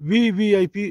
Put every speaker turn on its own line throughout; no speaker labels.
VVIP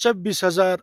26,000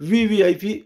VVIP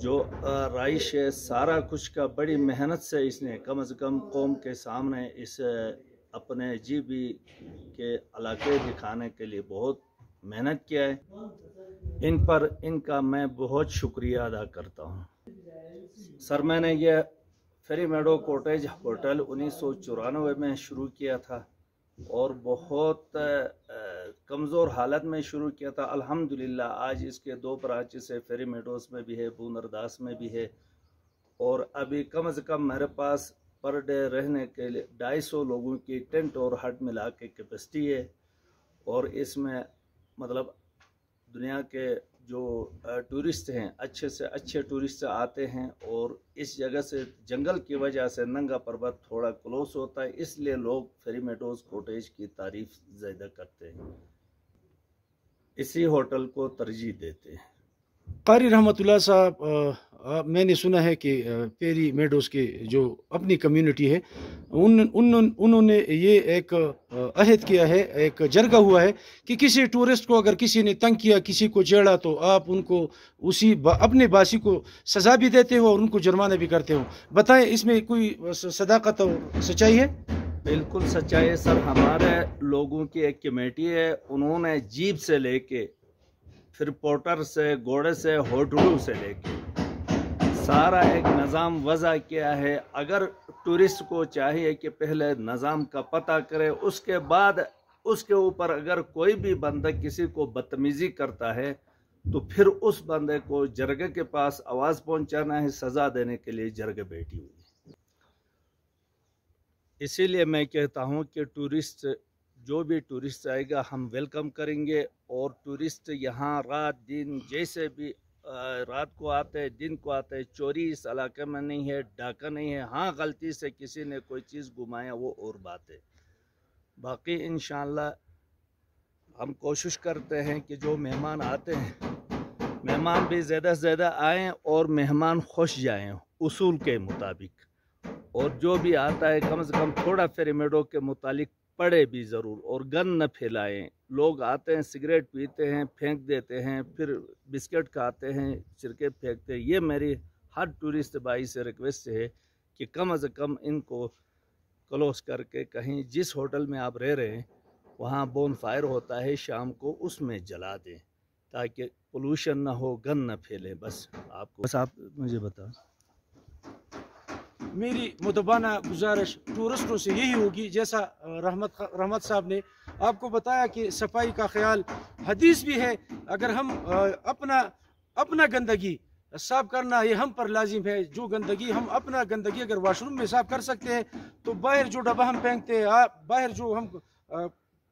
جو رائش ہے سارا کچھ کا بڑی محنت سے اس نے کم از کم قوم کے سامنے اس اپنے جی بی کے علاقے دکھانے کے لیے بہت محنت کیا ہے۔ ان کا میں بہت شکریہ ادا کرتا ہوں۔ سر میں نے یہ فیری میڈو کوٹیج ہوٹل 1994 میں شروع کیا تھا اور بہت کمزور حالت میں شروع کیا تھا۔ الحمدللہ آج اس کے 2 برانچز ہے، فیری میڈوز میں بھی ہے، بونرداس میں بھی ہے، اور ابھی کم از کم میرے پاس پر ڈے رہنے کے لیے 250 لوگوں کی ٹینٹ اور ہٹ ملا کے کیپیسٹی ہے، اور اس میں مطلب دنیا کے جو ٹورسٹ ہیں اچھے سے اچھے ٹورسٹ آتے ہیں، اور اس جگہ سے جنگل کی وجہ سے ننگا پربت تھوڑا کلوز ہوتا ہے، اس لیے لوگ فیری میڈوز کوٹیج کی تعریف زیادہ کرتے ہیں، اسی ہوٹل کو ترجیح دیتے ہیں۔
قاری رحمت اللہ صاحب، میں نے سنا ہے کہ فیری میڈوز کے جو اپنی کمیونٹی ہے انہوں نے یہ ایک عہد کیا ہے، ایک جرگہ ہوا ہے کہ کسی ٹورسٹ کو اگر کسی نے تنگ کیا، کسی کو جیڑا، تو آپ ان کو اپنے باسی کو سزا بھی دیتے ہو اور ان کو جرمانہ بھی کرتے ہو۔ بتائیں اس میں کوئی صداقت اور سچائی ہے؟
بالکل سچائی ہے سر، ہمارے لوگوں کی ایک کمیٹی ہے، انہوں نے جیپ سے لے کے پھر پورٹر سے، گھوڑے سے، ہوٹلوں سے لے کے سارا ایک نظام وضع کیا ہے۔ اگر ٹورسٹ کو چاہیے کہ پہلے نظام کا پتہ کرے، اس کے بعد اس کے اوپر اگر کوئی بھی بندہ کسی کو بدتمیزی کرتا ہے تو پھر اس بندے کو جرگے کے پاس آواز پہنچانا ہے، سزا دینے کے لیے جرگے بیٹھی ہوئی ہے۔ اسی لیے میں کہتا ہوں کہ ٹورسٹ، جو بھی ٹورسٹ آئے گا ہم ویلکم کریں گے، اور ٹورسٹ یہاں رات دن جیسے بھی رات کو آتے، دن کو آتے، چوری اس علاقے میں نہیں ہے، ڈاکہ نہیں ہے۔ ہاں غلطی سے کسی نے کوئی چیز گمایا وہ اور بات ہے، باقی انشاءاللہ ہم کوشش کرتے ہیں کہ جو مہمان آتے ہیں مہمان بھی زیادہ سے زیادہ آئیں اور مہمان خوش جائیں اصول کے مطابق، اور جو بھی آتا ہے کم از کم تھوڑا فیری میڈو کے متعلق پڑھے بھی ضرور، اور گن نہ پھیلائیں۔ لوگ آتے ہیں سگریٹ پیتے ہیں، پھینک دیتے ہیں، پھر بسکٹ کھاتے ہیں، سرکے پھینکتے ہیں۔ یہ میری ہر ٹورسٹ بھائی سے ریکویسٹ ہے کہ کم از کم ان کو کلوز کر کے کہیں جس ہوٹل میں آپ رہ رہے ہیں وہاں بون فائر ہوتا ہے شام کو، اس میں جلا دیں تاکہ پولوشن نہ ہو، گن نہ پھیلے۔ بس آپ مجھے بتا۔
میری مدبانہ گزارش ٹورسٹوں سے یہی ہوگی، جیسا رحمت صاحب نے آپ کو بتایا کہ صفائی کا خیال حدیث بھی ہے، اگر ہم اپنا گندگی صاف کرنا یہ ہم پر لازم ہے۔ جو گندگی ہم اپنا گندگی اگر واش روم میں صاف کر سکتے ہیں تو باہر جو ڈبہ ہم پھینکتے ہیں، باہر جو ہم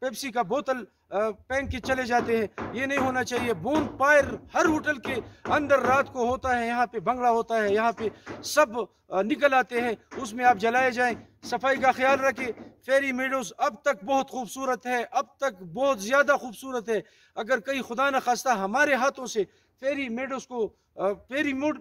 پیپسی کا بوتل پھینک کے چلے جاتے ہیں، یہ نہیں ہونا چاہیے۔ بون فائر ہر ہوٹل کے اندر رات کو ہوتا ہے، یہاں پہ بنگلہ ہوتا ہے، یہاں پہ سب نکل آتے ہیں، اس میں آپ جلائے جائیں۔ صفائی کا خیال رکھیں۔ فیری میڈوز اب تک بہت خوبصورت ہے، اب تک بہت زیادہ خوبصورت ہے۔ اگر کہیں خدا نہ خواستہ ہمارے ہاتھوں سے فیری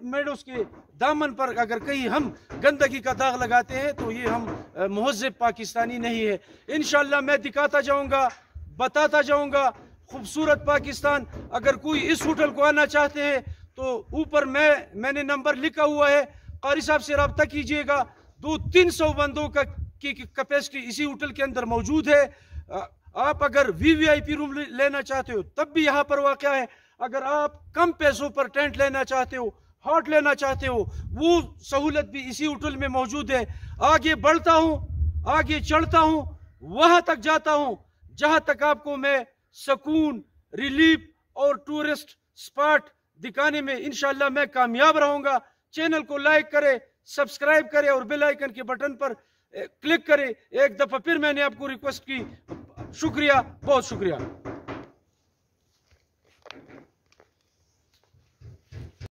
میڈوز کے دامن پر اگر کہیں ہم گندگی کا داغ لگاتے ہیں تو یہ ہم مہذب پاکستانی نہیں ہے۔ انشاءاللہ میں دکھاتا جاؤں گا، بتاتا جاؤں گا خوبصورت پاکستان۔ اگر کوئی اس ہوٹل کو آنا چاہتے ہیں تو اوپر میں نے نمبر لکھا ہوا ہے، قاری صاحب سے رابطہ کیجئے گا۔ 200-300 بندوں کی کیپیسٹی اسی ہوٹل کے اندر موجود ہے۔ آپ اگر VIP روم لینا چاہتے ہو تب بھی یہاں پر واقع ہے۔ اگر آپ کم پیسوں پر ٹینٹ لینا چاہتے ہو، ہاٹ لینا چاہتے ہو، وہ سہولت بھی اسی ہوٹل میں موجود ہے۔ آگے بڑھتا ہوں، آگے چڑھتا ہوں، وہاں تک جاتا ہوں جہاں تک آپ کو میں سکون، ریلیف اور ٹورسٹ سپاٹ دکھانے میں انشاءاللہ میں کامیاب رہوں گا۔ چینل کو لائک کرے، سبسکرائب کرے اور بیل آئیکن کے بٹن پر کلک کرے۔ ایک دفعہ پھر میں نے آپ کو ریکویسٹ کی۔ شکریہ، بہت شکریہ۔